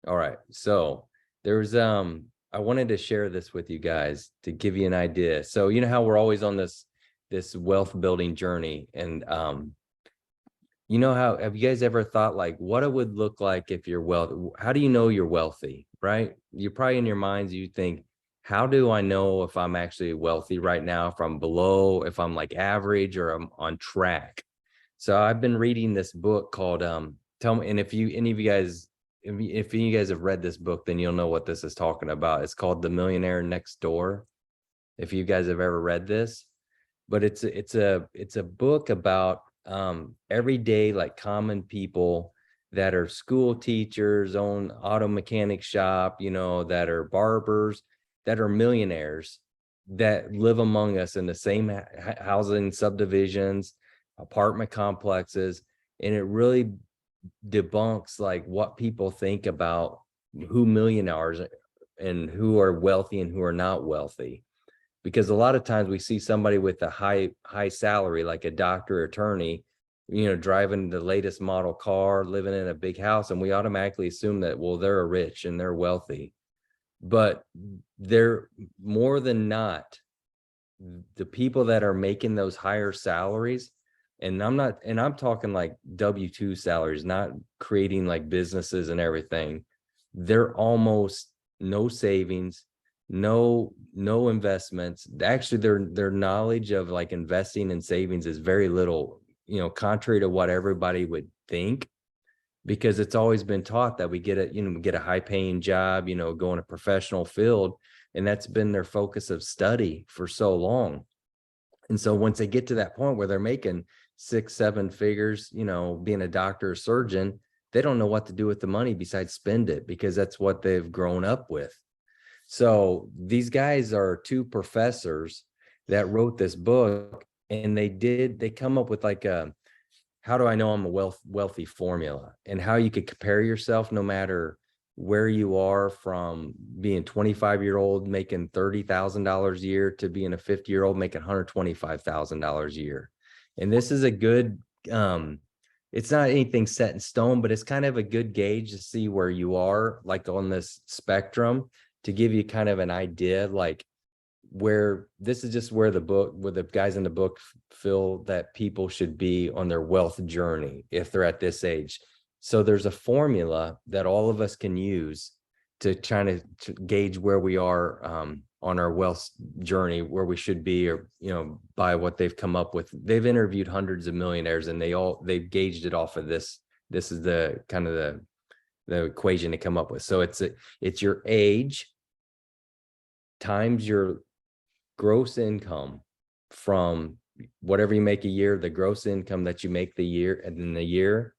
All right. So there's I wanted to share this with you guys to give you an idea. So you know how we're always on this wealth building journey, and you know, how have you guys ever thought like what it would look like if you're wealthy? How do you know you're wealthy, right? You're probably in your minds, you think, how do I know if I'm actually wealthy right now, if I'm below, if I'm like average or I'm on track? So I've been reading this book called tell me, and if you any of you guys if you guys have read this book, then you'll know what this is talking about. It's called The Millionaire Next Door. If you guys have ever read this, but it's a book about everyday like common people that are school teachers, own auto mechanic shop, you know, that are barbers, that are millionaires, that live among us in the same housing subdivisions, apartment complexes, and it really debunks like what people think about who millionaires and who are wealthy and who are not wealthy. Because a lot of times we see somebody with a high salary, like a doctor or attorney, you know, driving the latest model car, living in a big house, and we automatically assume that, well, they're rich and they're wealthy. But they're more than not, the people that are making those higher salaries, and I'm talking like W-2 salaries, not creating like businesses and everything. They're almost no savings, no investments. Actually, their knowledge of like investing and savings is very little, you know, contrary to what everybody would think, because it's always been taught that we get a, you know, get a high paying job, you know, go in a professional field, and that's been their focus of study for so long. And so once they get to that point where they're making 6, 7 figures, you know, being a doctor or surgeon, they don't know what to do with the money besides spend it, because that's what they've grown up with. So these guys are two professors that wrote this book, and they come up with like a, how do I know I'm a wealthy formula, and how you could compare yourself no matter where you are, from being 25-year-old making $30,000 a year to being a 50-year-old making $125,000 a year. And this is a good, it's not anything set in stone, but it's kind of a good gauge to see where you are like on this spectrum, to give you kind of an idea, like where this is just where the guys in the book feel that people should be on their wealth journey if they're at this age. So there's a formula that all of us can use to try to gauge where we are on our wealth journey, where we should be, or, you know, by what they've come up with. They've interviewed hundreds of millionaires, and they've gauged it off of this. This is the kind of the equation to come up with. So it's your age times your gross income from whatever you make a year, the gross income that you make the year, and then the year.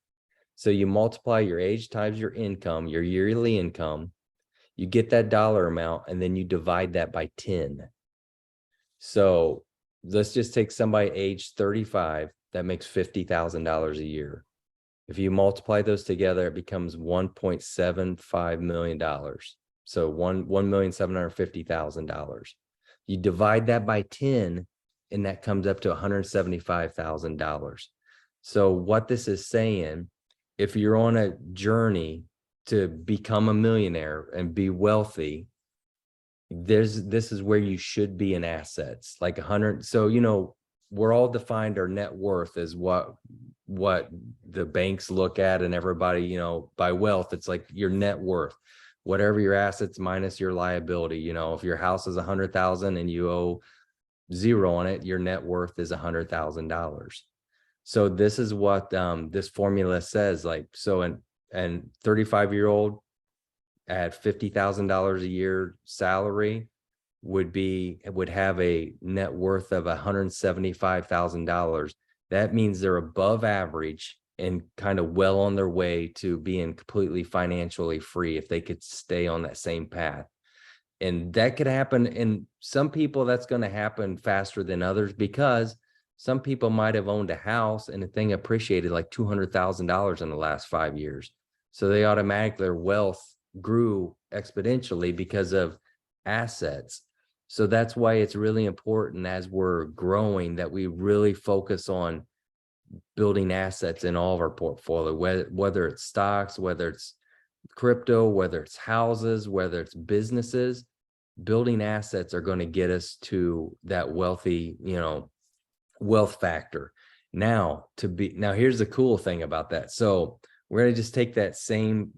So you multiply your age times your income, your yearly income, you get that dollar amount, and then you divide that by 10. So let's just take somebody age 35 that makes $50,000 a year. If you multiply those together, it becomes $1.75 million. So $1,750,000. You divide that by 10, and that comes up to $175,000. So what this is saying, if you're on a journey to become a millionaire and be wealthy, this is where you should be in assets, like 100. So, you know, we're all defined our net worth as what the banks look at, and everybody, you know, by wealth, it's like your net worth, whatever your assets minus your liability. You know, if your house is 100,000 and you owe zero on it, your net worth is $100,000. So this is what this formula says. Like, so and 35-year-old at $50,000 a year salary would have a net worth of $175,000. That means they're above average and kind of well on their way to being completely financially free if they could stay on that same path. And that could happen. And some people, that's going to happen faster than others, because some people might have owned a house and the thing appreciated like $200,000 in the last 5 years. So they automatically, their wealth grew exponentially because of assets. So that's why it's really important as we're growing that we really focus on building assets in all of our portfolio, whether it's stocks, whether it's crypto, whether it's houses, whether it's businesses, building assets are going to get us to that wealthy, wealth factor. Now here's the cool thing about that. So we're going to just take that same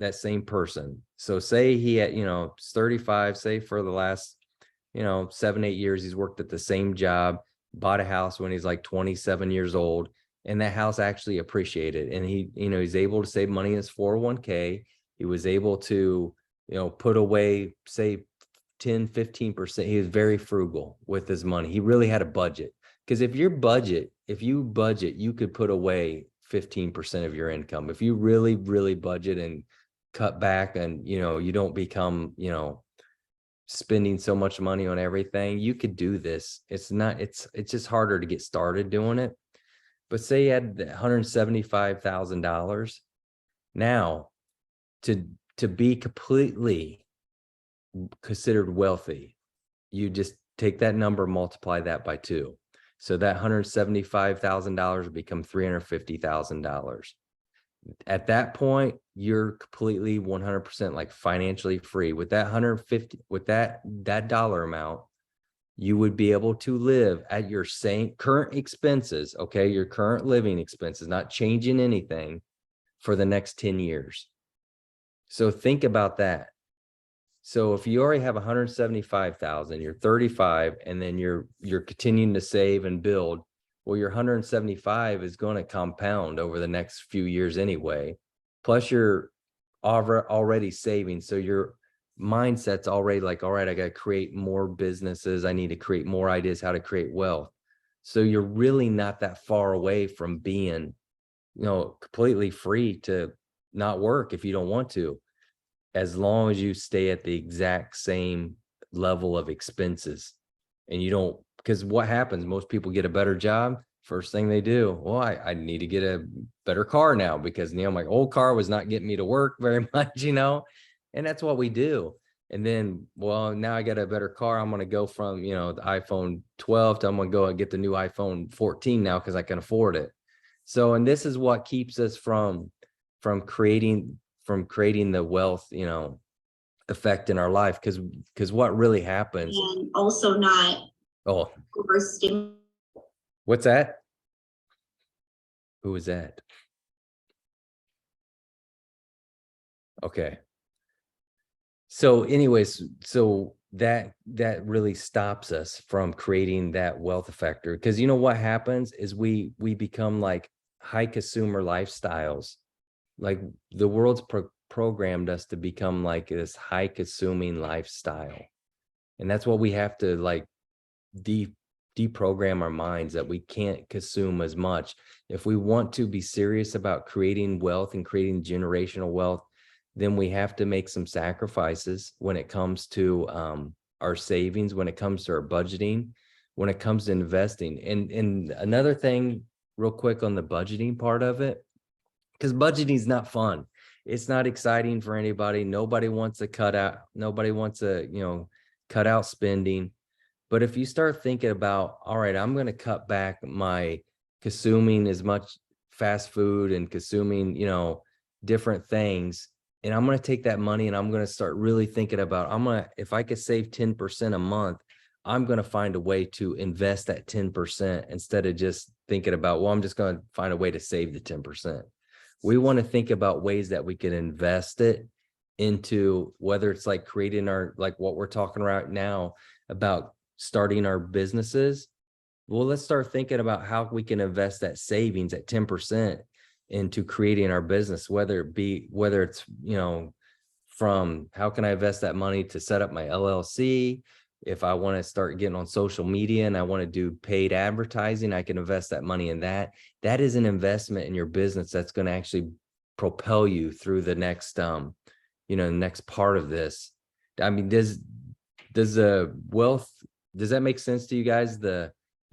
person. So say he had, 35, say for the last, 7-8 years, he's worked at the same job, bought a house when he's like 27 years old, and that house actually appreciated. And he, he's able to save money in his 401k. He was able to, put away, say 10-15%. He was very frugal with his money. He really had a budget. Because if you budget, you could put away 15% of your income. If you really, really budget and cut back, and you don't become, spending so much money on everything, you could do this. It's just harder to get started doing it. But say you had $175,000 now, to be completely considered wealthy, you just take that number, multiply that by 2. So that $175,000 will become $350,000. At that point, you're completely 100% like financially free. With that 150, with that dollar amount, you would be able to live at your same current expenses, okay, your current living expenses, not changing anything, for the next 10 years. So think about that. So if you already have 175,000, you're 35, and then you're continuing to save and build, well, your 175 is going to compound over the next few years anyway. Plus you're already saving. So your mindset's already like, all right, I got to create more businesses. I need to create more ideas how to create wealth. So you're really not that far away from being, completely free to not work if you don't want to, as long as you stay at the exact same level of expenses. And you don't, because what happens, most people get a better job. First thing they do, well, I need to get a better car now, because my old car was not getting me to work very much, and that's what we do. And then, well, now I got a better car. I'm going to go from, the iPhone 12 to I'm going to go and get the new iPhone 14 now because I can afford it. So, and this is what keeps us from creating the wealth, effect in our life. Because what really happens, and also not overstimulating. What's that? Who was that? Okay. So anyways, so that really stops us from creating that wealth factor, because what happens is we become like high consumer lifestyles. Like the world's programmed us to become like this high consuming lifestyle. And that's what we have to like deprogram our minds, that we can't consume as much. If we want to be serious about creating wealth and creating generational wealth, then we have to make some sacrifices when it comes to our savings, when it comes to our budgeting, when it comes to investing. And another thing real quick on the budgeting part of it, because budgeting is not fun. It's not exciting for anybody. Nobody wants to cut out spending. But if you start thinking about, all right, I'm going to cut back my consuming as much fast food and consuming, different things, and I'm going to take that money and I'm going to start really thinking about, if I could save 10% a month, I'm going to find a way to invest that 10% instead of just thinking about, well, I'm just going to find a way to save the 10%. We want to think about ways that we can invest it into, whether it's like creating like what we're talking about now about starting our businesses. Well, let's start thinking about how we can invest that savings at 10% into creating our business, whether it's, from how can I invest that money to set up my LLC? If I want to start getting on social media and I want to do paid advertising, I can invest that money in that. That is an investment in your business that's going to actually propel you through the next, next part of this. I mean, does the wealth, does that make sense to you guys? The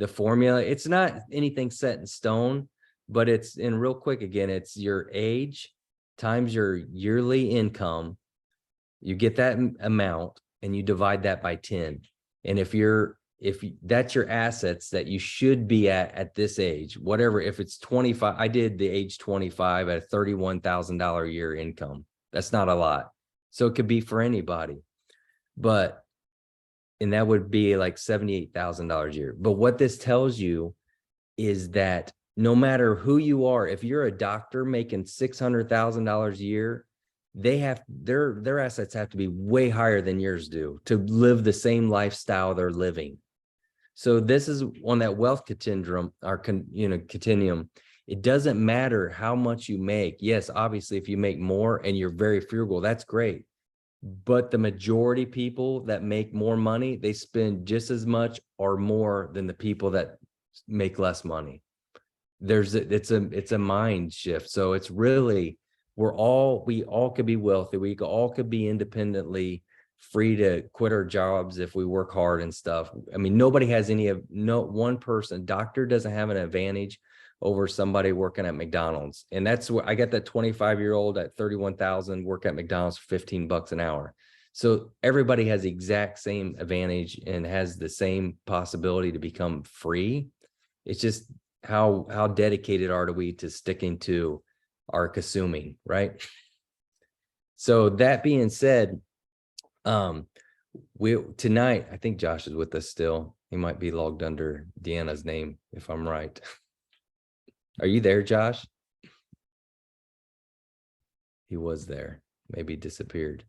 formula, it's not anything set in stone, but it's in real quick. Again, it's your age times your yearly income. You get that amount and you divide that by 10. And if that's your assets that you should be at this age, whatever, if it's 25, I did the age 25 at a $31,000 a year income. That's not a lot. So it could be for anybody, and that would be like $78,000 a year. But what this tells you is that no matter who you are, if you're a doctor making $600,000 a year, their assets have to be way higher than yours do to live the same lifestyle they're living. So this is on that wealth continuum, continuum. It doesn't matter how much you make. Yes, obviously, if you make more and you're very frugal, that's great. But the majority people that make more money, they spend just as much or more than the people that make less money. It's a mind shift. So it's really, we all could be wealthy. We all could be independently free to quit our jobs if we work hard and stuff. I mean, nobody has no one person, doctor doesn't have an advantage over somebody working at McDonald's. And that's where I got that 25-year-old at 31,000 work at McDonald's for $15 an hour. So everybody has the exact same advantage and has the same possibility to become free. It's just how dedicated are we to sticking to our consuming, right? So that being said, tonight, I think Josh is with us still. He might be logged under Deanna's name, if I'm right. Are you there, Josh? He was there, maybe disappeared.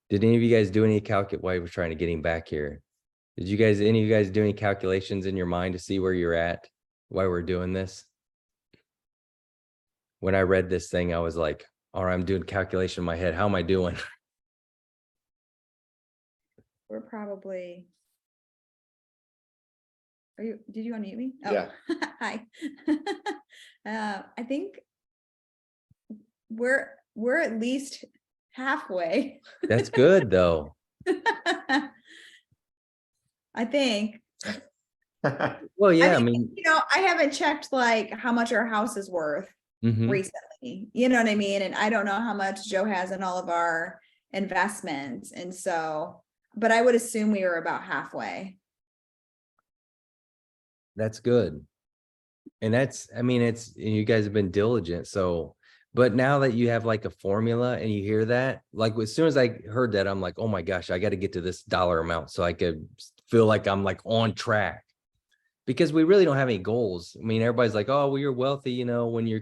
Did any of you guys do any while we're trying to get him back here? Did any of you guys do any calculations in your mind to see where you're at while we're doing this? When I read this thing, I was like, all right, I'm doing calculation in my head. How am I doing? We're probably. Did you unmute me? Yeah. Hi. I think we're at least halfway. That's good though. I think. Well, yeah, I mean, I haven't checked like how much our house is worth recently. You know what I mean? And I don't know how much Joe has in all of our investments. And so, but I would assume we were about halfway. That's good. And you guys have been diligent. So, but now that you have like a formula and you hear that, like as soon as I heard that, I'm like, oh my gosh, I got to get to this dollar amount so I could feel like I'm like on track, because we really don't have any goals. I mean, everybody's like, oh, well, you're wealthy, when you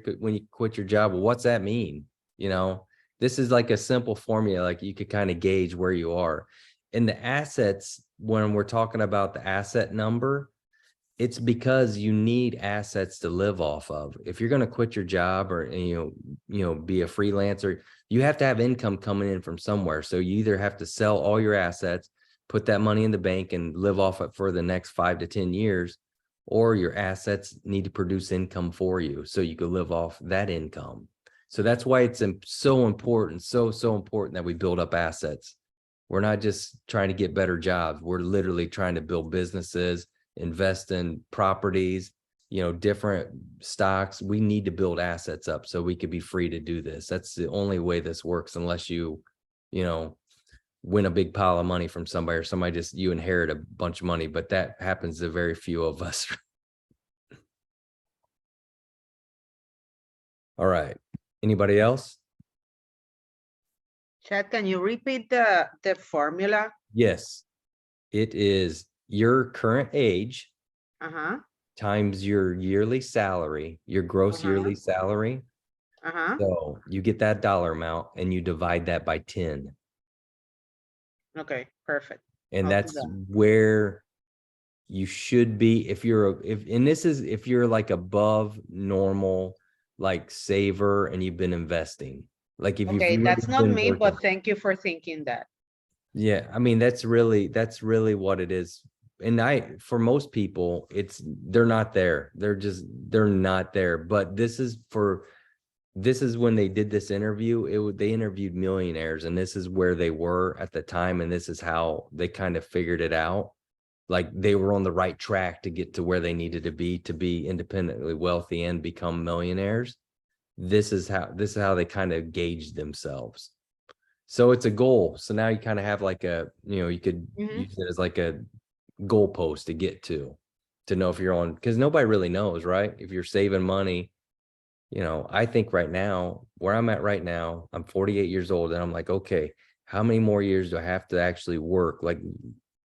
quit your job. Well, what's that mean? This is like a simple formula, like you could kind of gauge where you are. And the assets, when we're talking about the asset number, it's because you need assets to live off of. If you're going to quit your job or, be a freelancer, you have to have income coming in from somewhere. So you either have to sell all your assets, put that money in the bank and live off it for the next 5 to 10 years, or your assets need to produce income for you so you could live off that income. So that's why it's so important, so important that we build up assets. We're not just trying to get better jobs. We're literally trying to build businesses, invest in properties, different stocks. We need to build assets up so we could be free to do this. That's the only way this works, unless you win a big pile of money from somebody, or you inherit a bunch of money, but that happens to very few of us. All right. Anybody else? Chad, can you repeat the formula? Yes. It is your current age times your yearly salary, your gross yearly salary. So you get that dollar amount and you divide that by 10. Okay, perfect. And that's where you should be if you're like above normal, like saver, and you've been investing. Like if okay, that's not me, but thank you for thinking that. Yeah, I mean, that's really what it is. And for most people, they're not there. They're not there. But this is when they did this interview, they interviewed millionaires, and this is where they were at the time. And this is how they kind of figured it out. Like they were on the right track to get to where they needed to be independently wealthy and become millionaires. This is how they kind of gauged themselves. So it's a goal. So now you kind of have like you could use it as like a goalpost to get to know if you're on, because nobody really knows, right? If you're saving money, you know, I think right now, where I'm at right now, I'm 48 years old, and I'm like, okay, how many more years do I have to actually work, like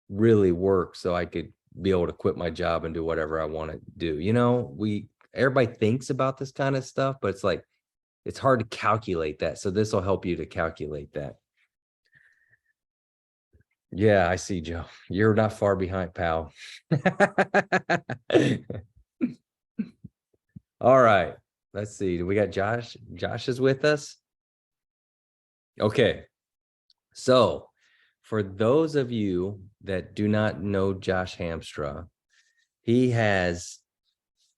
really work, so I could be able to quit my job and do whatever I want to do? You know, everybody thinks about this kind of stuff, but it's like, it's hard to calculate that. So this will help you to calculate that. Yeah, I see, Joe. You're not far behind, pal. All right. Let's see. Do we got Josh? Josh is with us. Okay. So for those of you that do not know Josh Hamstra, he has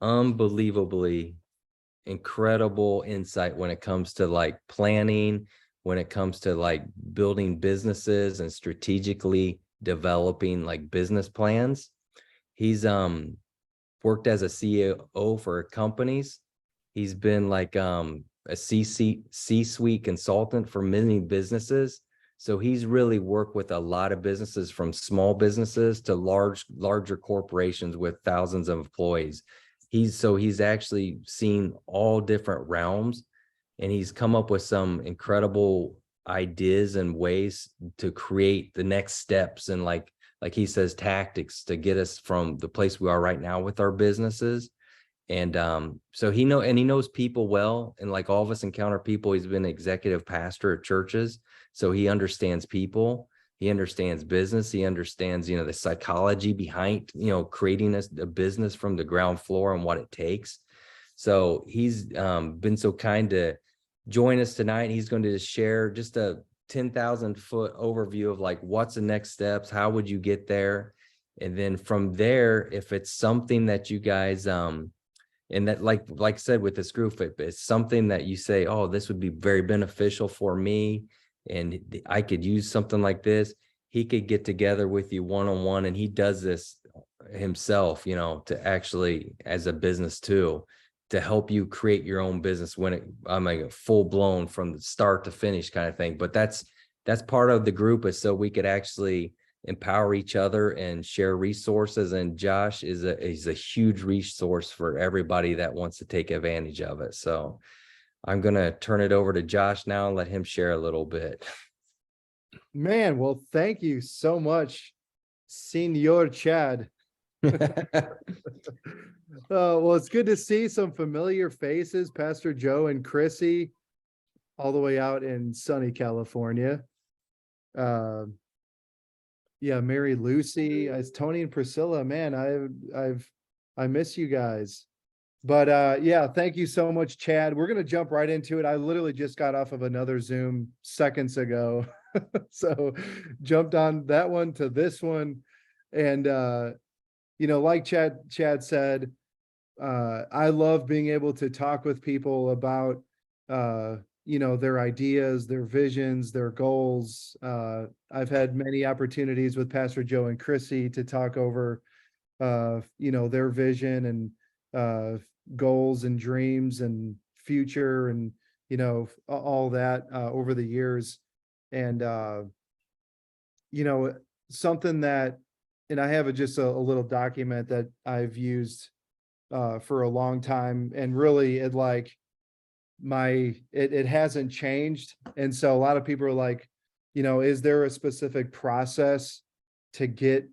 unbelievably incredible insight when it comes to like planning, when it comes to like building businesses and strategically developing like business plans. He's worked as a CEO for companies. He's been like a C-suite consultant for many businesses. So he's really worked with a lot of businesses, from small businesses to larger corporations with thousands of employees. He's actually seen all different realms, and he's come up with some incredible ideas and ways to create the next steps, and like he says, tactics to get us from the place we are right now with our businesses. And so he knows people well, and like all of us encounter people. He's been executive pastor at churches, so he understands people, he understands business, he understands, you know, the psychology behind, you know, creating a business from the ground floor and what it takes. So he's been so kind to join us tonight. He's going to just share just a 10,000-foot overview of like, what's the next steps, how would you get there, and then from there, if it's something that you guys and that, like I said, with this group, if it's something that you say, oh, this would be very beneficial for me, and I could use something like this, he could get together with you one-on-one, and he does this himself, you know, to actually, as a business too, to help you create your own business when I'm like full blown from the start to finish kind of thing. But that's part of the group, is so we could actually empower each other and share resources. And Josh is a huge resource for everybody that wants to take advantage of it. So I'm going to turn it over to Josh now and let him share a little bit. Man, well, thank you so much, Senor Chad. Well, it's good to see some familiar faces, Pastor Joe and Chrissy, all the way out in sunny California. Yeah, Mary Lucy, it's Tony and Priscilla. Man, I miss you guys. But yeah, thank you so much, Chad. We're gonna jump right into it. I literally just got off of another Zoom seconds ago. So jumped on that one to this one. And you know, like Chad said, I love being able to talk with people about you know, their ideas, their visions, their goals. I've had many opportunities with Pastor Joe and Chrissy to talk over you know, their vision and goals and dreams and future, and you know, all that over the years. And you know, something that, and I have just a little document that I've used for a long time, and really it like it hasn't changed. And so a lot of people are like, you know, is there a specific process to get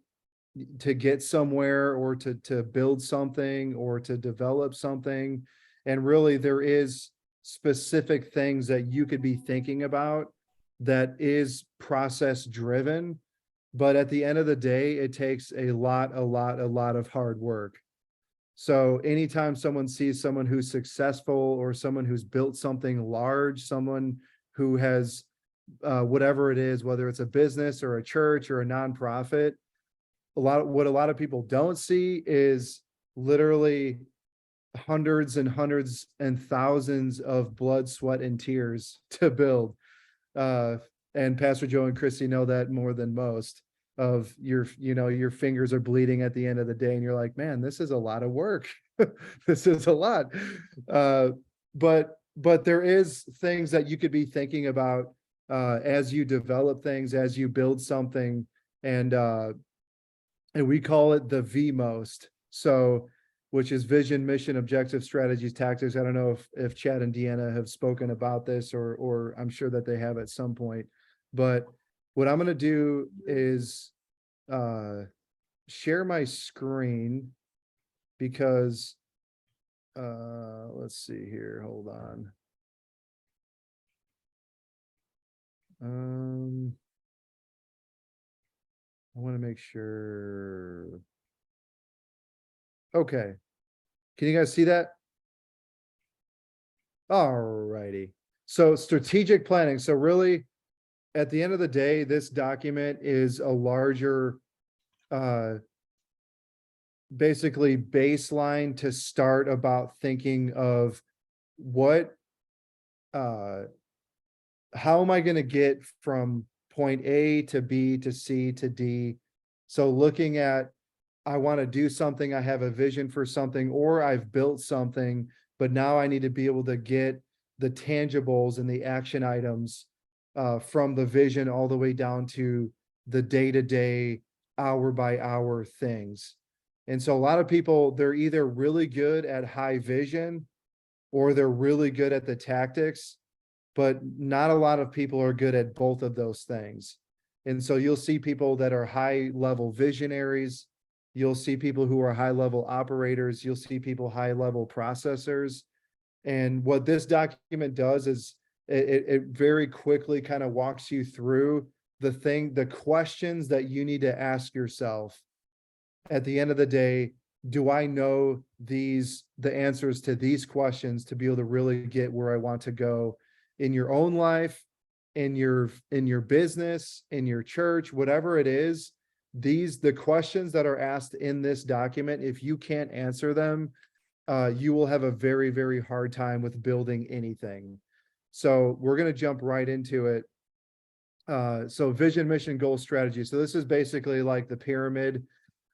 somewhere, or to build something, or to develop something? And really there is specific things that you could be thinking about that is process driven, but at the end of the day, it takes a lot of hard work. So anytime someone sees someone who's successful, or someone who's built something large, someone who has whatever it is, whether it's a business or a church or a nonprofit, what a lot of people don't see is literally hundreds and thousands of blood, sweat, and tears to build. And Pastor Joe and Christy know that more than most. Of your, you know, your fingers are bleeding at the end of the day, and you're like, man, this is a lot of work. This is a lot. But there is things that you could be thinking about as you develop things, as you build something, and we call it the V most. So which is vision, mission, objectives, strategies, tactics. I don't know if Chad and Deanna have spoken about this, or I'm sure that they have at some point. But what I'm going to do is share my screen, because let's see here. Hold on. I want to make sure. Okay. Can you guys see that? All righty. So strategic planning. So really, at the end of the day, this document is a larger, basically baseline to start about thinking of what, how am I going to get from point A to B to C to D? So looking at, I want to do something, I have a vision for something, or I've built something, but now I need to be able to get the tangibles and the action items from the vision all the way down to the day-to-day, hour-by-hour things. And so a lot of people, they're either really good at high vision or they're really good at the tactics, but not a lot of people are good at both of those things. And so you'll see people that are high-level visionaries. You'll see people who are high-level operators. You'll see people high-level processors. And what this document does is it very quickly kind of walks you through the questions that you need to ask yourself. At the end of the day, do I know the answers to these questions to be able to really get where I want to go in your own life, in your business, in your church, whatever it is? The questions that are asked in this document, if you can't answer them, you will have a very, very hard time with building anything. So we're going to jump right into it. So vision, mission, goal, strategy. So this is basically like the pyramid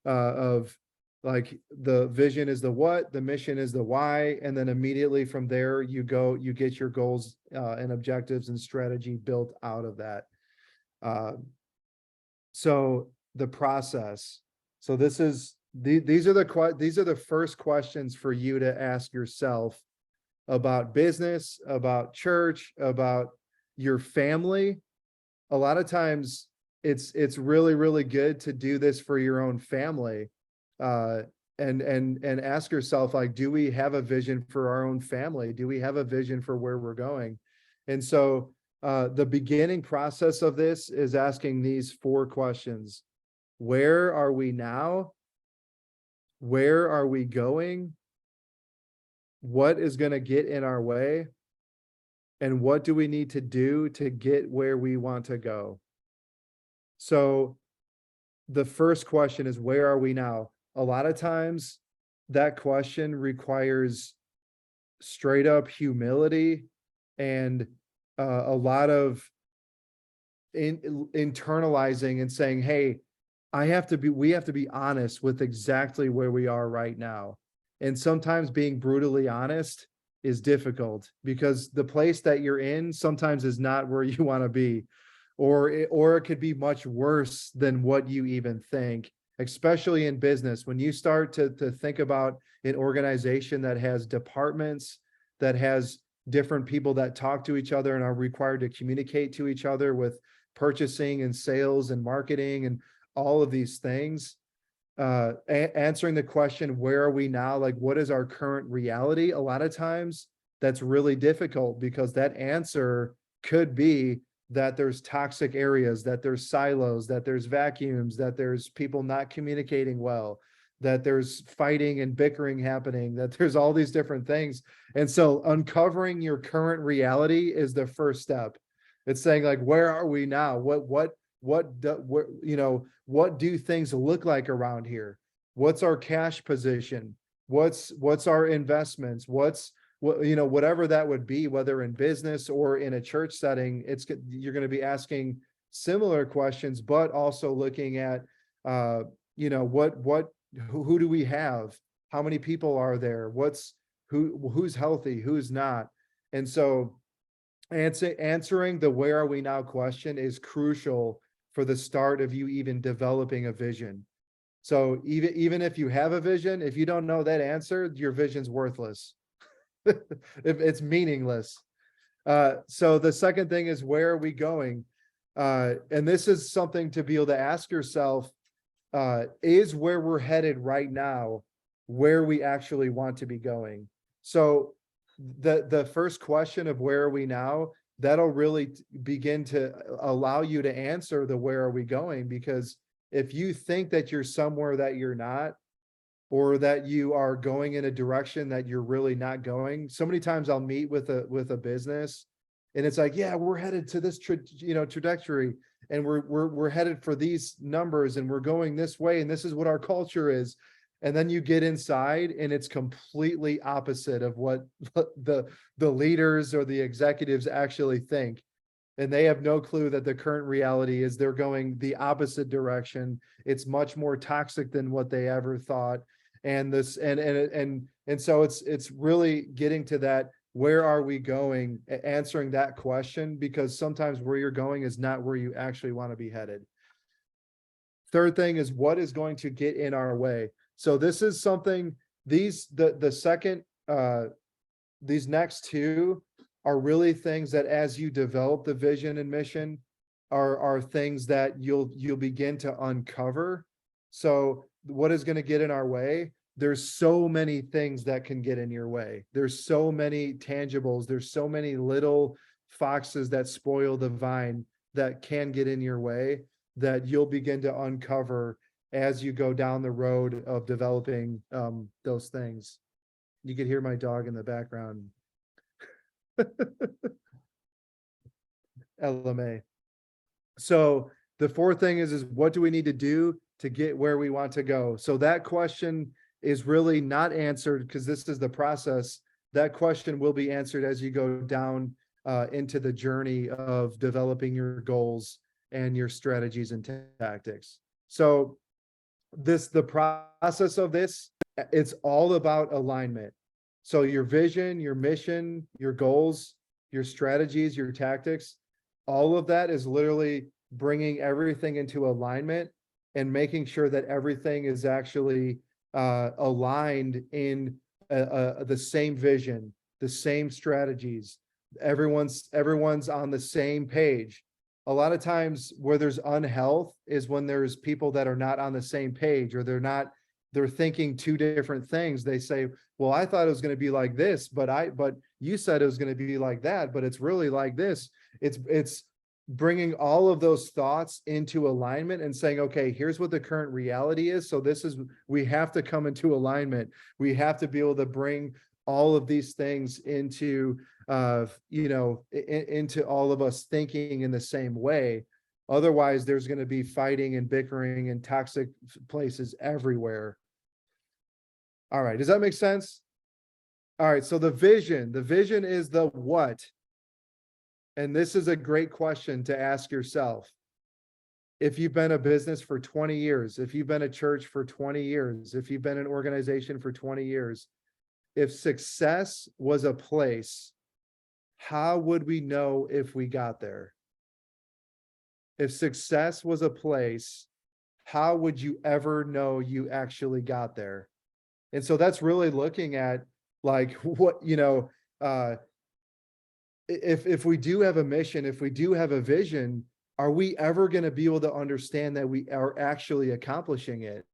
of, like, the vision is the what, the mission is the why, and then immediately from there you get your goals and objectives and strategy built out of that. So the process. So this is these are the first questions for you to ask yourself about business, about church, about your family. A lot of times it's really, really good to do this for your own family, and ask yourself, like, do we have a vision for our own family? Do we have a vision for where we're going? And so the beginning process of this is asking these 4 questions. Where are we now? Where are we going? What is going to get in our way? And what do we need to do to get where we want to go? So the first question is, where are we now? A lot of times that question requires straight up humility and a lot of internalizing and saying, hey, we have to be honest with exactly where we are right now. And sometimes being brutally honest is difficult, because the place that you're in sometimes is not where you want to be, or it could be much worse than what you even think, especially in business. When you start to think about an organization that has departments, that has different people that talk to each other and are required to communicate to each other with purchasing and sales and marketing and all of these things, answering the question, where are we now? Like, what is our current reality? A lot of times that's really difficult, because that answer could be that there's toxic areas, that there's silos, that there's vacuums, that there's people not communicating well, that there's fighting and bickering happening, that there's all these different things. And so uncovering your current reality is the first step. It's saying, like, where are we now? What do things look like around here? What's our cash position? What's our investments? Whatever that would be, whether in business or in a church setting, you're going to be asking similar questions, but also looking at, who do we have? How many people are there? Who's healthy? Who's not? And so answering the where are we now question is crucial for the start of you even developing a vision. So even if you have a vision, if you don't know that answer, your vision's worthless. It's meaningless. So the second thing is, where are we going? And this is something to be able to ask yourself, is where we're headed right now where we actually want to be going? So the first question of where are we now, that'll really begin to allow you to answer the where are we going, because if you think that you're somewhere that you're not, or that you are going in a direction that you're really not going. So many times I'll meet with a business and it's like, yeah, we're headed to this trajectory, and we're headed for these numbers, and we're going this way, and this is what our culture is. And then you get inside and it's completely opposite of what the leaders or the executives actually think. And they have no clue that the current reality is they're going the opposite direction. It's much more toxic than what they ever thought. And this, and so it's really getting to that, where are we going, answering that question, because sometimes where you're going is not where you actually want to be headed. Third thing is, what is going to get in our way? So this is something, these next two are really things that, as you develop the vision and mission, are things that you'll begin to uncover. So what is going to get in our way? There's so many things that can get in your way. There's so many tangibles. There's so many little foxes that spoil the vine that can get in your way, that you'll begin to uncover as you go down the road of developing those things. You could hear my dog in the background. LMA. So the fourth thing is what do we need to do to get where we want to go? So that question is really not answered, because this is the process. That question will be answered as you go down into the journey of developing your goals and your strategies and tactics. So the process of this, it's all about alignment. So your vision, your mission, your goals, your strategies, your tactics, all of that is literally bringing everything into alignment and making sure that everything is actually aligned in the same vision, the same strategies. Everyone's on the same page. A lot of times where there's unhealth is when there's people that are not on the same page, or they're thinking two different things. They say, well, I thought it was going to be like this, but you said it was going to be like that, but it's really like this. It's bringing all of those thoughts into alignment and saying, okay, here's what the current reality is. So we have to come into alignment. We have to be able to bring all of these things into, into all of us thinking in the same way. Otherwise, there's going to be fighting and bickering and toxic places everywhere. All right. Does that make sense? All right. So the vision is the what. And this is a great question to ask yourself. If you've been a business for 20 years, if you've been a church for 20 years, if you've been an organization for 20 years, if success was a place, how would we know if we got there? If success was a place, how would you ever know you actually got there? And so that's really looking at, like, what, if we do have a mission, if we do have a vision, are we ever going to be able to understand that we are actually accomplishing it?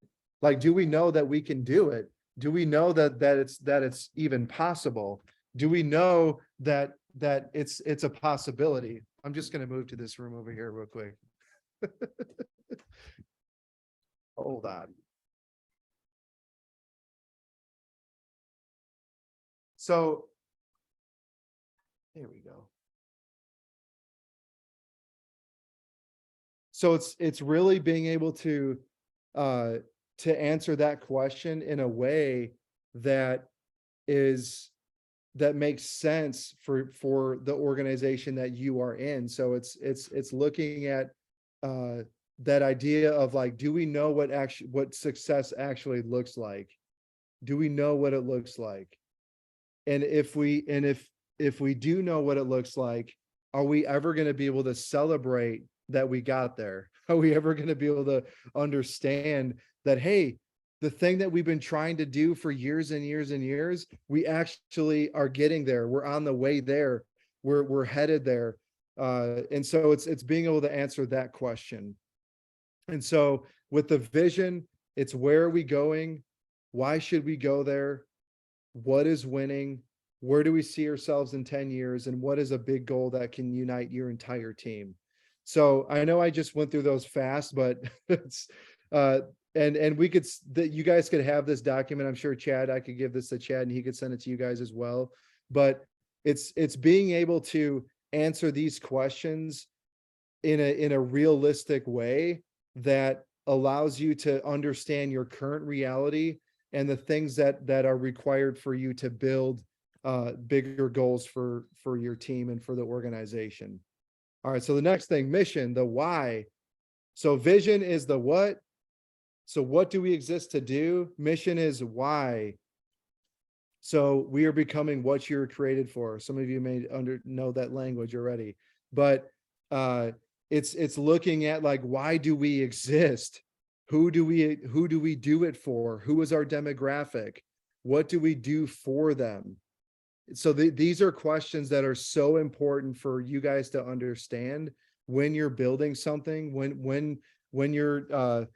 Like, do we know that we can do it? Do we know that it's even possible? Do we know that it's a possibility? I'm just going to move to this room over here real quick. Hold on. So here we go. So it's really being able to answer that question in a way that makes sense for the organization that you are in. So it's looking at that idea of, like, do we know what success actually looks like? Do we know what it looks like? And if we do know what it looks like, are we ever going to be able to celebrate that we got there? are we ever going to be able to understand that, hey, the thing that we've been trying to do for years and years and years, we actually are getting there. We're on the way there. We're headed there. And so it's being able to answer that question. And so with the vision, it's where are we going? Why should we go there? What is winning? Where do we see ourselves in 10 years? And what is a big goal that can unite your entire team? So I know I just went through those fast, but it's, and we could, that you guys could have this document. I'm sure Chad, I could give this to Chad and he could send it to you guys as well. But it's being able to answer these questions in a realistic way that allows you to understand your current reality and the things that are required for you to build bigger goals for your team and for the organization. All right, so the next thing, mission, the why. So vision is the what. So what do we exist to do? Mission is why. So we are becoming what you're created for. Some of you may know that language already, but it's looking at like, why do we exist? Who do we do it for? Who is our demographic? What do we do for them? So these are questions that are so important for you guys to understand when you're building something, when you're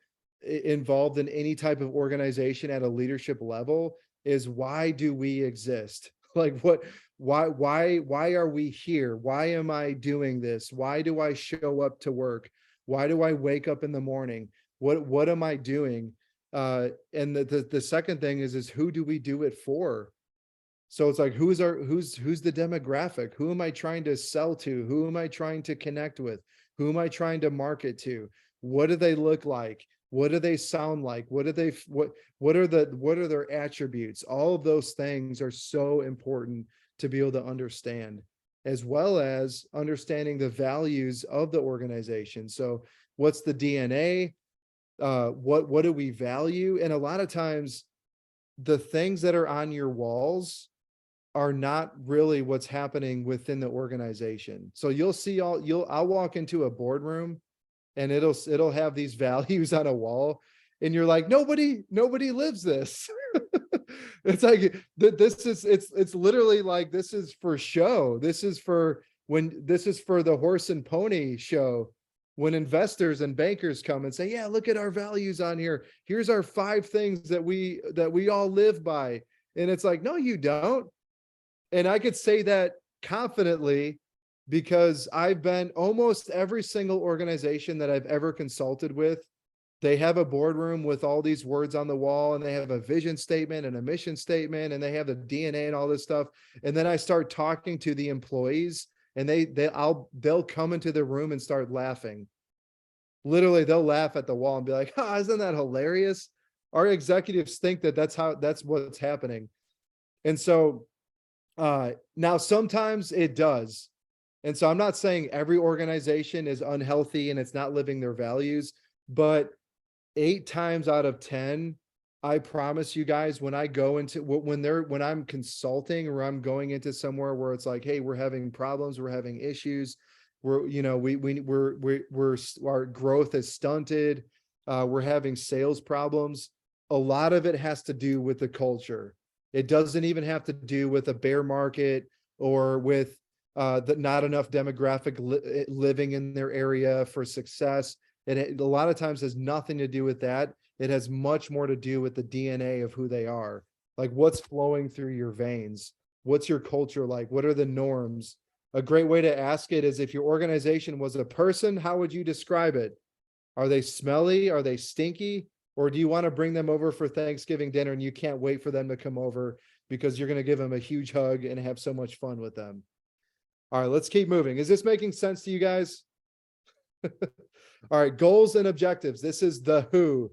involved in any type of organization at a leadership level, is why do we exist? Like why are we here? Why am I doing this? Why do I show up to work? Why do I wake up in the morning? What am I doing? And the second thing is who do we do it for? So it's like, who's the demographic? Who am I trying to sell to? Who am I trying to connect with? Who am I trying to market to? What do they look like? What do they sound like? What are their attributes? All of those things are so important to be able to understand, as well as understanding the values of the organization. So what's the DNA? What do we value? And a lot of times the things that are on your walls are not really what's happening within the organization. So you'll see I'll walk into a boardroom and it'll have these values on a wall and you're like, nobody lives this. It's like, it's literally like, this is for show. This is for the horse and pony show. When investors and bankers come and say, yeah, look at our values on here. Here's our 5 things that we all live by. And it's like, no, you don't. And I could say that confidently because I've been almost every single organization that I've ever consulted with. They have a boardroom with all these words on the wall and they have a vision statement and a mission statement and they have the DNA and all this stuff. And then I start talking to the employees and they'll come into the room and start laughing. Literally, they'll laugh at the wall and be like, oh, isn't that hilarious? Our executives think that's what's happening. And so now sometimes it does. And so I'm not saying every organization is unhealthy and it's not living their values, but 8 times out of 10, I promise you guys, when I go into when I'm consulting or I'm going into somewhere where it's like, hey, we're having problems, we're having issues, our growth is stunted, we're having sales problems. A lot of it has to do with the culture. It doesn't even have to do with a bear market or with not enough demographic living in their area for success. And it a lot of times has nothing to do with that. It has much more to do with the DNA of who they are. Like what's flowing through your veins? What's your culture like? What are the norms? A great way to ask it is, if your organization was a person, how would you describe it? Are they smelly? Are they stinky? Or do you want to bring them over for Thanksgiving dinner and you can't wait for them to come over because you're going to give them a huge hug and have so much fun with them? All right, let's keep moving. Is this making sense to you guys? All right, goals and objectives. This is the who.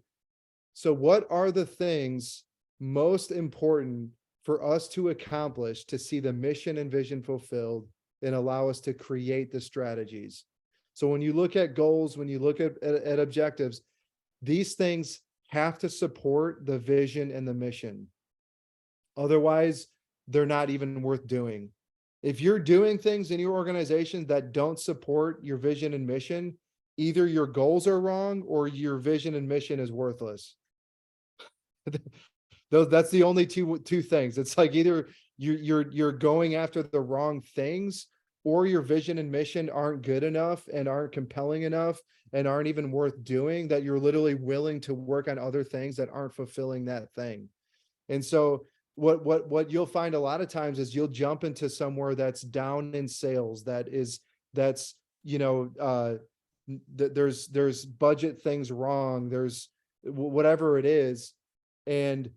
So what are the things most important for us to accomplish to see the mission and vision fulfilled and allow us to create the strategies? So when you look at goals, when you look at objectives, these things have to support the vision and the mission. Otherwise, they're not even worth doing. If you're doing things in your organization that don't support your vision and mission, either your goals are wrong or your vision and mission is worthless. That's the only two things. It's like either you're going after the wrong things, or your vision and mission aren't good enough and aren't compelling enough and aren't even worth doing, that you're literally willing to work on other things that aren't fulfilling that thing. And so what you'll find a lot of times is you'll jump into somewhere that's down in sales, that's there's budget things wrong, there's whatever it is, and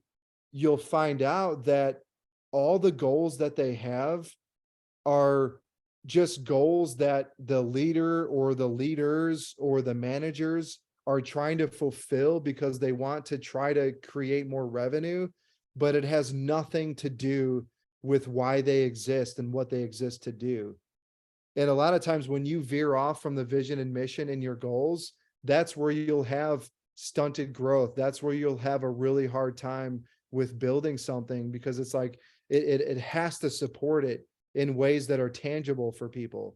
you'll find out that all the goals that they have are just goals that the leader or the leaders or the managers are trying to fulfill because they want to try to create more revenue, but it has nothing to do with why they exist and what they exist to do. And a lot of times when you veer off from the vision and mission and your goals, that's where you'll have stunted growth. That's where you'll have a really hard time with building something, because it's like it has to support it in ways that are tangible for people.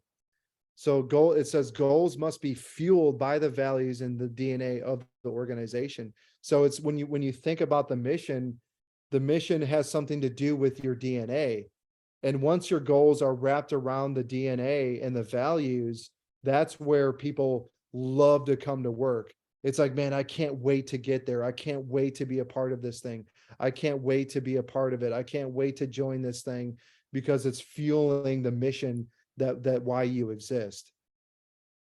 So it says goals must be fueled by the values and the DNA of the organization. So it's when you think about the mission has something to do with your DNA. And once your goals are wrapped around the DNA and the values, that's where people love to come to work. It's like, man, I can't wait to get there. I can't wait to be a part of this thing. I can't wait to be a part of it. I can't wait to join this thing, because it's fueling the mission that why you exist.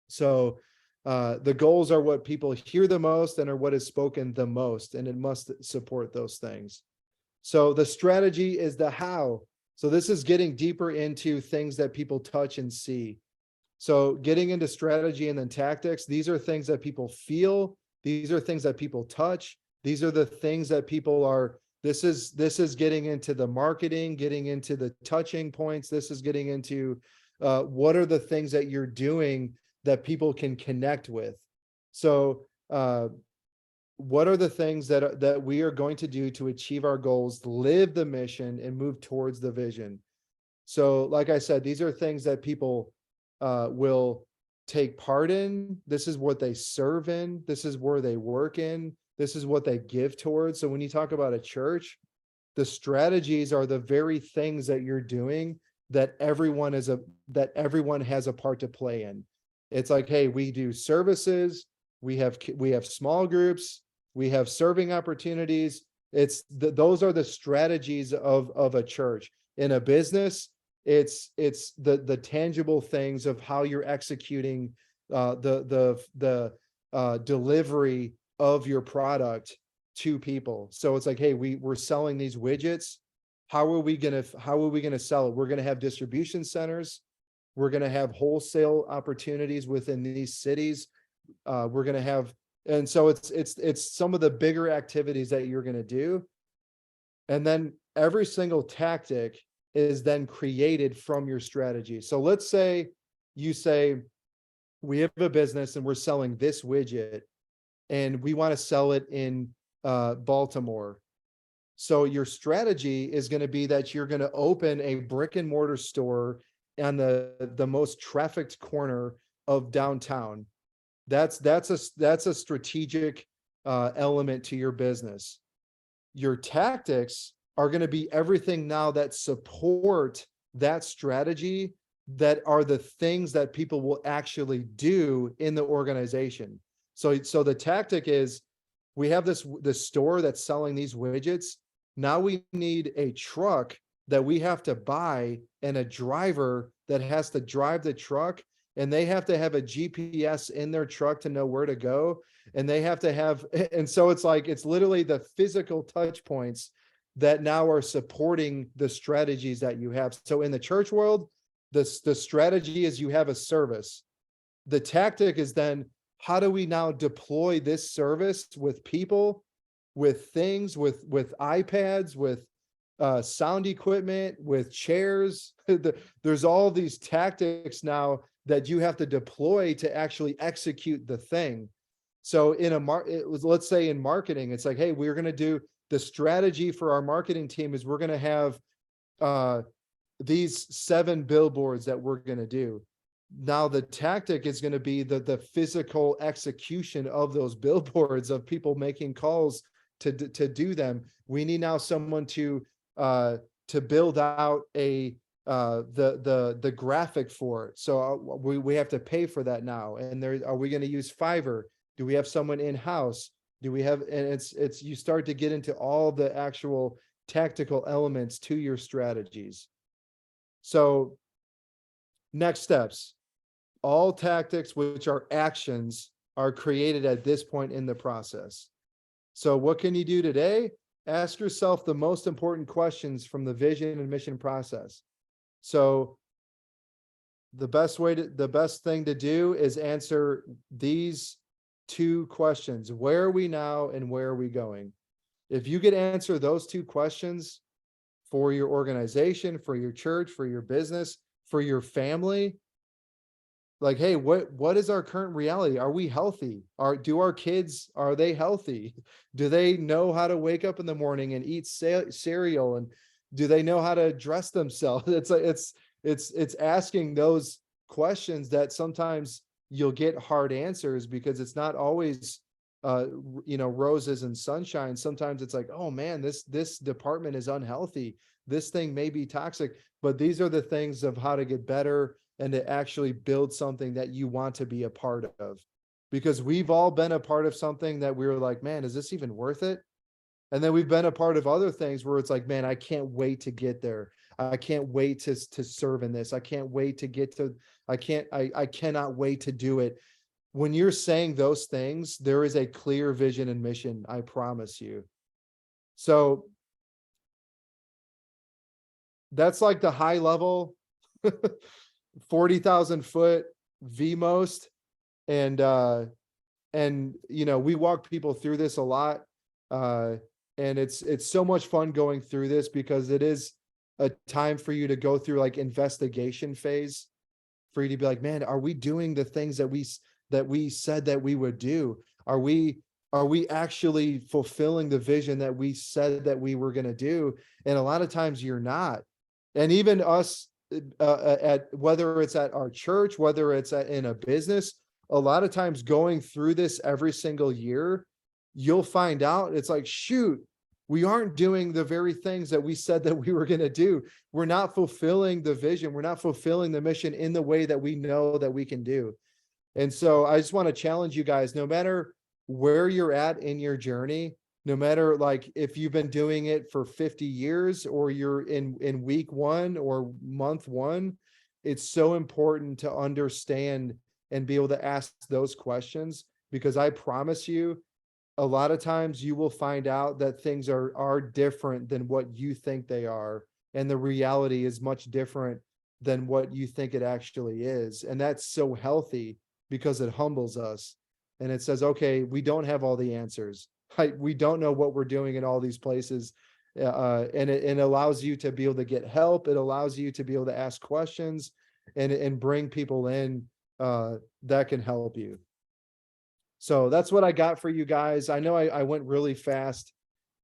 So the goals are what people hear the most and are what is spoken the most, and it must support those things. So the strategy is the how. So this is getting deeper into things that people touch and see. So getting into strategy and then tactics, these are things that people feel. These are things that people touch. These are the things that people are, this is getting into the marketing, getting into the touching points. This is getting into what are the things that you're doing that people can connect with. So what are the things that we are going to do to achieve our goals, live the mission, and move towards the vision? So like I said, these are things that people will take part in. This is what they serve in. This is where they work in. This is what they give towards. So when you talk about a church, the strategies are the very things that you're doing that everyone has a part to play in. It's like, hey, we do services, we have small groups, we have serving opportunities. Those are the strategies of a church. In a business, it's the tangible things of how you're executing the delivery of your product to people. So it's like, hey, we're selling these widgets. How are we gonna sell it? We're gonna have distribution centers. We're gonna have wholesale opportunities within these cities. We're gonna have, and so it's some of the bigger activities that you're gonna do. And then every single tactic is then created from your strategy. So let's say you say, we have a business and we're selling this widget and we want to sell it in Baltimore. So your strategy is going to be that you're going to open a brick and mortar store on the most trafficked corner of downtown. That's a strategic element to your business. Your tactics are going to be everything now that support that strategy, that are the things that people will actually do in the organization. So the tactic is, we have this store that's selling these widgets. Now we need a truck that we have to buy and a driver that has to drive the truck, and they have to have a GPS in their truck to know where to go. And they have to have, and so it's like, it's literally the physical touch points that now are supporting the strategies that you have. So in the church world, the strategy is you have a service. The tactic is then, how do we now deploy this service with people, with things, with iPads, with sound equipment, with chairs? There's all these tactics now that you have to deploy to actually execute the thing. So let's say in marketing, it's like, hey, we're going to do the strategy for our marketing team is we're going to have these 7 billboards that we're going to do. now the tactic is going to be the physical execution of those billboards, of people making calls to do them. We need now someone to build out the graphic for it. So we have to pay for that now. And are we going to use Fiverr? Do we have someone in-house? Do we have, and it's, you start to get into all the actual tactical elements to your strategies. So next steps, all tactics, which are actions, are created at this point in the process. So what can you do today? Ask yourself the most important questions from the vision and mission process. So the best thing to do is answer these two questions. Where are we now and where are we going? If you could answer those two questions for your organization, for your church, for your business, for your family, like, hey, what is our current reality? Are we healthy? Do our kids, are they healthy? Do they know how to wake up in the morning and eat cereal? And do they know how to dress themselves? It's asking those questions that sometimes you'll get hard answers, because it's not always roses and sunshine. Sometimes it's like, oh man, this department is unhealthy. This thing may be toxic, but these are the things of how to get better and to actually build something that you want to be a part of. Because we've all been a part of something that we were like, man, is this even worth it? And then we've been a part of other things where it's like, man, I can't wait to get there. I can't wait to serve in this. I can't wait to get to, I cannot wait to do it. When you're saying those things, there is a clear vision and mission, I promise you. So that's like the high level 40,000 foot VMost. And we walk people through this a lot. And it's so much fun going through this, because it is a time for you to go through like investigation phase, for you to be like, man, are we doing the things that we said that we would do? Are we actually fulfilling the vision that we said that we were going to do? And a lot of times you're not. And even us, at whether it's at our church, whether it's in a business, a lot of times going through this every single year, you'll find out it's like, shoot, we aren't doing the very things that we said that we were going to do. We're not fulfilling the vision. We're not fulfilling the mission in the way that we know that we can do. And so I just want to challenge you guys, no matter where you're at in your journey, no matter like if you've been doing it for 50 years or you're in week 1 or month 1, it's so important to understand and be able to ask those questions, because I promise you, a lot of times you will find out that things are different than what you think they are. And the reality is much different than what you think it actually is. And that's so healthy, because it humbles us. And it says, okay, we don't have all the answers. We don't know what we're doing in all these places. And it allows you to be able to get help. It allows you to be able to ask questions and bring people in that can help you. So that's what I got for you guys. I know I went really fast,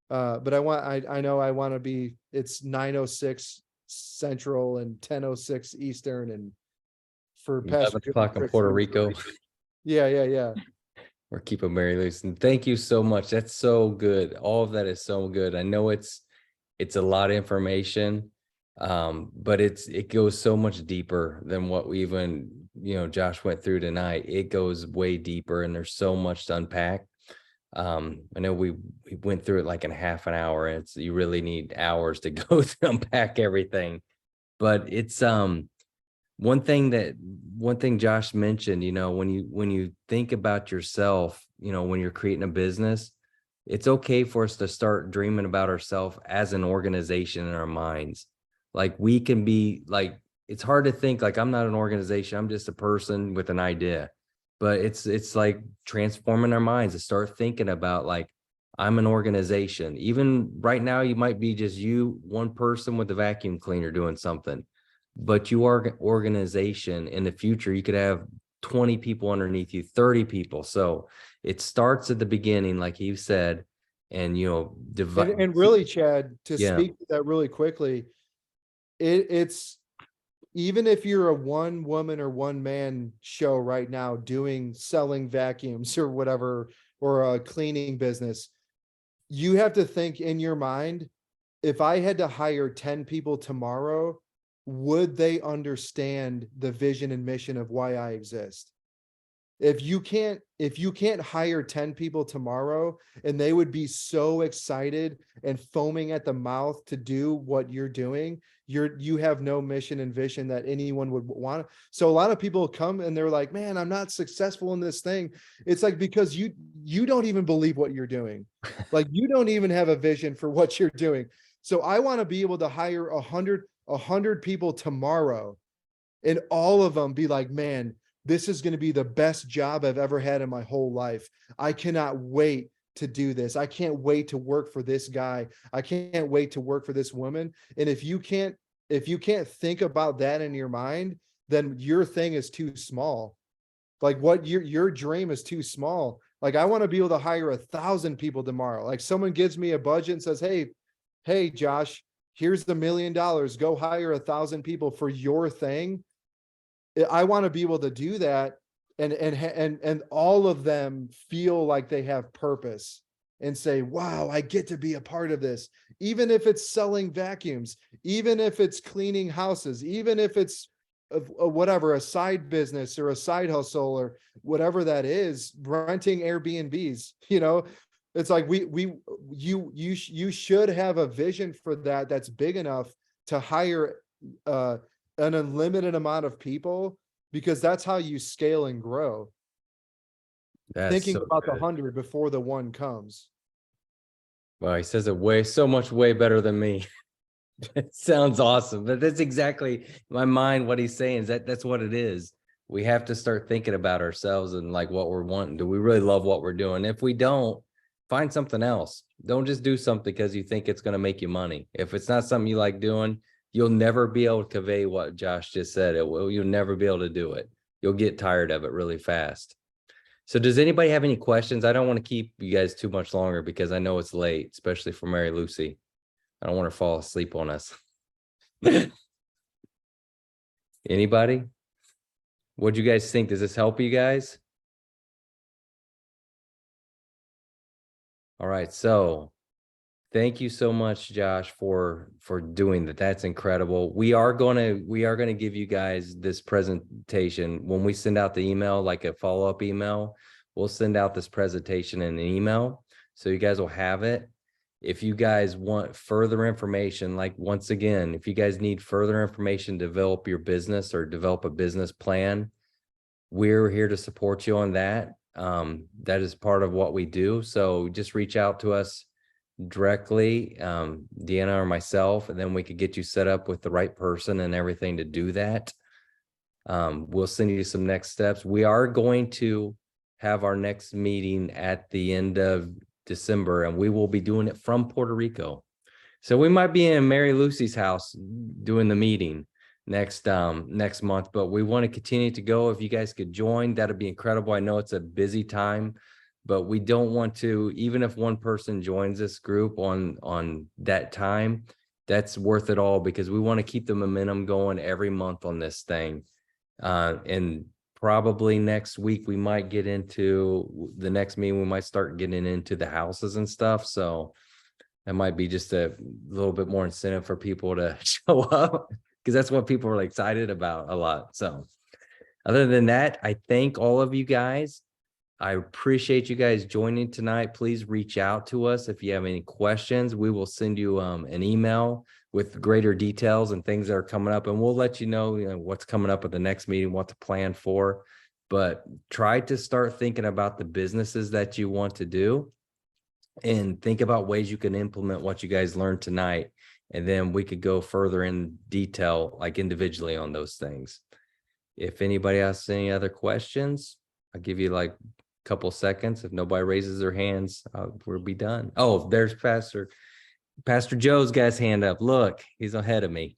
but I know I want to be, it's 9:06 Central and 10:06 Eastern, and for Pastor 11 o'clock in Puerto Rico. Yeah. Or keep them very loose. And thank you so much. That's so good. All of that is so good. I know it's a lot of information, but it goes so much deeper than what we even, Josh went through tonight. It goes way deeper, and there's so much to unpack. I know we went through it like in half an hour, and you really need hours to go to unpack everything. But it's one thing Josh mentioned, when you think about yourself, when you're creating a business, it's okay for us to start dreaming about ourselves as an organization in our minds. Like we can be like, it's hard to think like I'm not an organization, I'm just a person with an idea. But it's like transforming our minds to start thinking about like, I'm an organization. Even right now, you might be just one person with a vacuum cleaner doing something, but you are an organization. In the future, you could have 20 people underneath you, 30 people. So it starts at the beginning, like he said, and and really, Chad, to speak to that really quickly, it's even if you're a one woman or one man show right now selling vacuums or whatever, or a cleaning business, you have to think in your mind, if I had to hire 10 people tomorrow, would they understand the vision and mission of why I exist? If you can't hire 10 people tomorrow and they would be so excited and foaming at the mouth to do what you're doing, you have no mission and vision that anyone would want. So a lot of people come and they're like, man, I'm not successful in this thing. It's like, because you don't even believe what you're doing. Like, you don't even have a vision for what you're doing. So I want to be able to hire 100 people tomorrow and all of them be like, man, this is going to be the best job I've ever had in my whole life. I cannot wait to do this. I can't wait to work for this guy. I can't wait to work for this woman. And if you can't think about that in your mind, then your thing is too small. Like, what your dream is too small. Like, I want to be able to hire 1,000 people tomorrow. Like, someone gives me a budget and says, hey, Josh, here's $1 million. Go hire 1,000 people for your thing. I want to be able to do that, and all of them feel like they have purpose and say, wow, I get to be a part of this. Even if it's selling vacuums, even if it's cleaning houses, even if it's whatever, a side business or a side hustle or whatever that is, renting Airbnbs, it's like you should have a vision for that that's big enough to hire an unlimited amount of people, because that's how you scale and grow. That's Thinking so about the good. 100 before the one comes. Well, he says it so much way better than me. It sounds awesome, but that's exactly my mind. What he's saying is that's what it is. We have to start thinking about ourselves and like what we're wanting. Do we really love what we're doing? If we don't, find something else. Don't just do something because you think it's going to make you money. If it's not something you like doing, you'll never be able to convey what Josh just said. You'll never be able to do it. You'll get tired of it really fast. So does anybody have any questions? I don't want to keep you guys too much longer because I know it's late, especially for Mary Lucy. I don't want her to fall asleep on us. Anybody? What do you guys think? Does this help you guys? All right. So thank you so much, Josh, for doing that. That's incredible. We are gonna give you guys this presentation when we send out the email, like a follow-up email. We'll send out this presentation in an email, so you guys will have it. If you guys want further information, like once again, if you guys need further information, develop your business or develop a business plan, we're here to support you on that. That is part of what we do. So just reach out to us directly, Deanna or myself, and then we could get you set up with the right person and everything to do that. We'll send you some next steps. We are going to have our next meeting at the end of December, and we will be doing it from Puerto Rico. So we might be in Mary Lucy's house doing the meeting next month, but we want to continue to go. If you guys could join, that'd be incredible. I know it's a busy time, but we don't want to, even if one person joins this group on that time, that's worth it all, because we want to keep the momentum going every month on this thing. And probably next week, we might get into the next meeting. We might start getting into the houses and stuff. So that might be just a little bit more incentive for people to show up, because that's what people are excited about a lot. So other than that, I thank all of you guys. I appreciate you guys joining tonight. Please reach out to us if you have any questions. We will send you an email with greater details and things that are coming up, and we'll let you know, what's coming up at the next meeting, what to plan for. But try to start thinking about the businesses that you want to do and think about ways you can implement what you guys learned tonight. And then we could go further in detail, like individually on those things. If anybody has any other questions, I'll give you like a couple seconds. If nobody raises their hands, we'll be done. Oh, there's Pastor Joe's got his hand up. Look, he's ahead of me.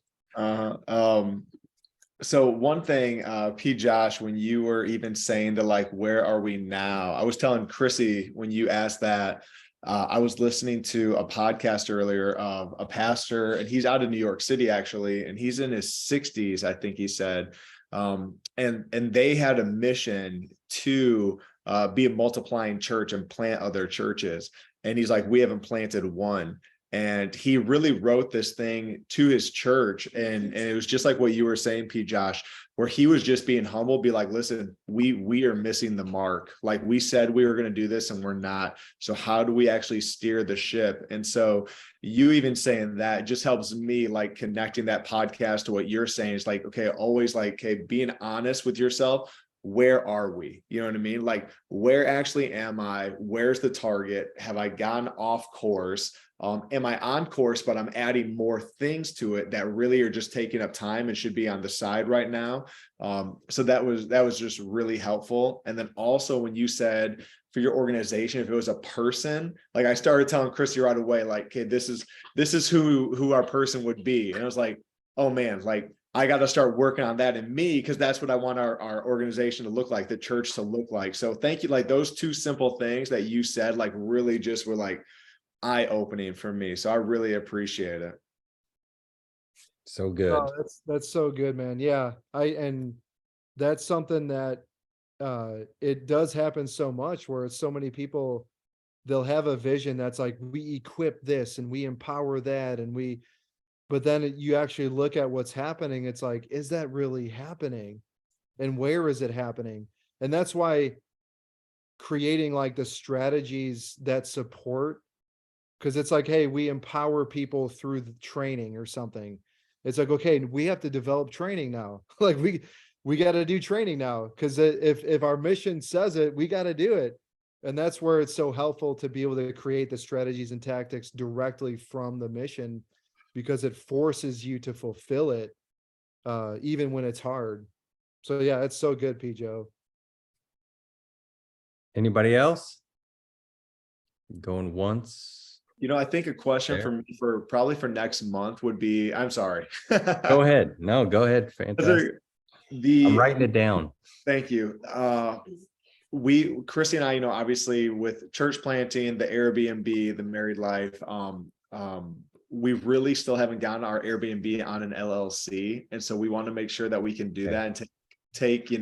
So one thing, P. Josh, when you were even saying to like, where are we now? I was telling Chrissy when you asked that, I was listening to a podcast earlier of a pastor, and he's out of New York City actually, and he's in his 60s, I think he said. And they had a mission to be a multiplying church and plant other churches. And he's like, we haven't planted one. And he really wrote this thing to his church. And it was just like what you were saying, P. Josh, where he was just being humble, be like, listen, we are missing the mark. Like we said we were going to do this and we're not. So how do we actually steer the ship? And so you even saying that just helps me, like connecting that podcast to what you're saying is like, okay, always like, okay, being honest with yourself. Where are we? You know what I mean? Like, where actually am I? Where's the target? Have I gone off course? Am I on course, but I'm adding more things to it that really are just taking up time and should be on the side right now. So that was just really helpful. And then also when you said for your organization, if it was a person, like I started telling Chrissy right away, like, okay, this is who our person would be. And I was like, oh man, like I got to start working on that in me, because that's what I want our organization to look like, the church to look like. So thank you. Like those two simple things that you said, like really just were like eye-opening for me. So I really appreciate it. So good. Oh, that's so good, man. Yeah. And that's something that it does happen so much, where it's so many people, they'll have a vision that's like, we equip this and we empower that, and but then you actually look at what's happening. It's like, is that really happening? And where is it happening? And that's why creating like the strategies that support, because it's like, hey, we empower people through the training or something. It's like, okay, we have to develop training now. Like we got to do training now, because if our mission says it, we got to do it. And that's where it's so helpful to be able to create the strategies and tactics directly from the mission, because it forces you to fulfill it, even when it's hard. So yeah, it's so good, P. Joe. Anybody else? Going once? You know, I think a question There. for probably for next month would be, I'm sorry. Go ahead. No, go ahead. Fantastic. I'm writing it down. Thank you. Chrissy and I, you know, obviously with church planting, the Airbnb, the married life, we really still haven't gotten our Airbnb on an LLC. And so we want to make sure that we can do that and take, get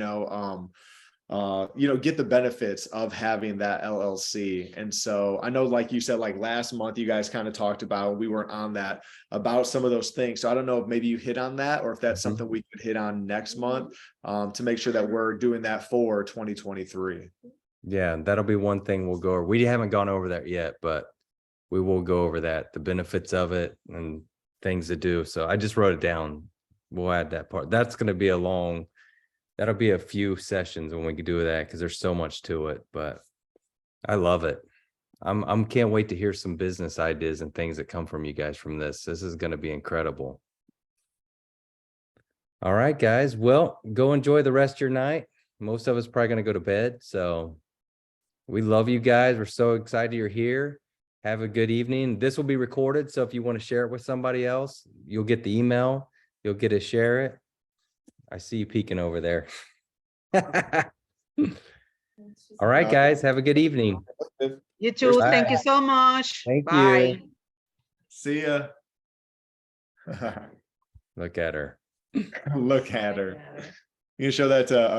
the benefits of having that LLC. And so I know, like you said, like last month, you guys kind of talked about, we weren't on that, about some of those things. So I don't know if maybe you hit on that, or if that's something we could hit on next month, to make sure that we're doing that for 2023. Yeah, that'll be one thing we'll go over. We haven't gone over that yet, but we will go over that, the benefits of it and things to do. So I just wrote it down. We'll add that part. That's going to be that'll be a few sessions when we can do that, because there's so much to it, but I love it. I'm can't wait to hear some business ideas and things that come from you guys from this. This is going to be incredible. All right, guys. Well, go enjoy the rest of your night. Most of us probably going to go to bed. So we love you guys. We're so excited you're here. Have a good evening. This will be recorded, so if you want to share it with somebody else, you'll get the email. You'll get to share it. I see you peeking over there. All right, guys. Have a good evening. You too. Bye. Thank you so much. Thank Bye. you. See ya. Look at her. Look at her. You can show that to